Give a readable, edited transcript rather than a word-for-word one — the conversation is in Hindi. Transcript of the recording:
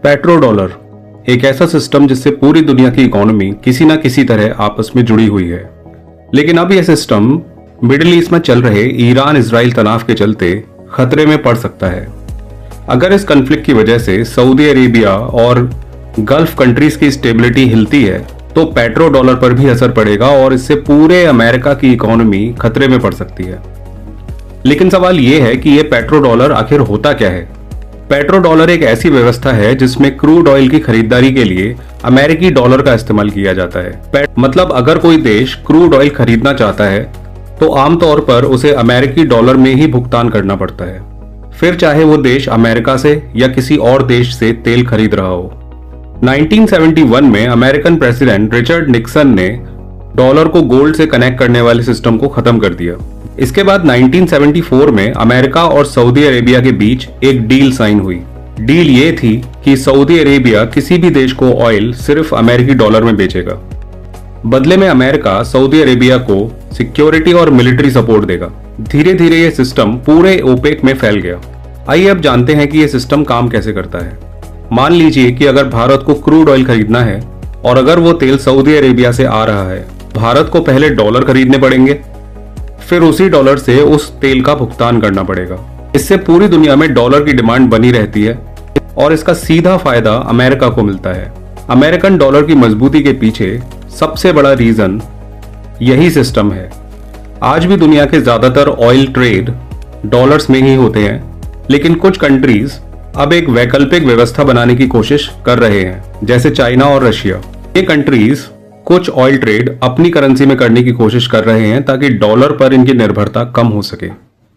पेट्रो डॉलर एक ऐसा सिस्टम जिससे पूरी दुनिया की इकोनॉमी किसी न किसी तरह आपस में जुड़ी हुई है। लेकिन अब यह सिस्टम मिडिल ईस्ट में चल रहे ईरान इजराइल तनाव के चलते खतरे में पड़ सकता है। अगर इस कन्फ्लिक्ट की वजह से सऊदी अरेबिया और गल्फ कंट्रीज की स्टेबिलिटी हिलती है तो पेट्रो डॉलर पर भी असर पड़ेगा और इससे पूरे अमेरिका की इकोनॉमी खतरे में पड़ सकती है। लेकिन सवाल यह है कि यह पेट्रो डॉलर आखिर होता क्या है। पेट्रो डॉलर एक ऐसी व्यवस्था है जिसमें क्रूड ऑयल की खरीदारी के लिए अमेरिकी डॉलर का इस्तेमाल किया जाता है। मतलब अगर कोई देश क्रूड ऑयल खरीदना चाहता है तो आमतौर पर उसे अमेरिकी डॉलर में ही भुगतान करना पड़ता है, फिर चाहे वो देश अमेरिका से या किसी और देश से तेल खरीद रहा हो। 1971 में अमेरिकन प्रेसिडेंट रिचर्ड निक्सन ने डॉलर को गोल्ड से कनेक्ट करने वाले सिस्टम को खत्म कर दिया। इसके बाद 1974 में अमेरिका और सऊदी अरेबिया के बीच एक डील साइन हुई। डील ये थी कि सऊदी अरेबिया किसी भी देश को ऑयल सिर्फ अमेरिकी डॉलर में बेचेगा। बदले में अमेरिका सऊदी अरेबिया को सिक्योरिटी और मिलिट्री सपोर्ट देगा। धीरे धीरे ये सिस्टम पूरे ओपेक में फैल गया। आइए अब जानते हैं कि ये सिस्टम काम कैसे करता है। मान लीजिए कि अगर भारत को क्रूड ऑयल खरीदना है और अगर वो तेल सऊदी अरेबिया से आ रहा है, भारत को पहले डॉलर खरीदने पड़ेंगे, फिर उसी डॉलर से उस तेल का भुगतान करना पड़ेगा। इससे पूरी दुनिया में डॉलर की डिमांड बनी रहती है और इसका सीधा फायदा अमेरिका को मिलता है। अमेरिकन डॉलर की मजबूती के पीछे सबसे बड़ा रीजन यही सिस्टम है। आज भी दुनिया के ज्यादातर ऑयल ट्रेड डॉलर्स में ही होते हैं, लेकिन कुछ कंट्रीज अब एक वैकल्पिक व्यवस्था बनाने की कोशिश कर रहे हैं, जैसे चाइना और रशिया। ये कंट्रीज कुछ ऑयल ट्रेड अपनी करेंसी में करने की कोशिश कर रहे हैं ताकि डॉलर पर इनकी निर्भरता कम हो सके।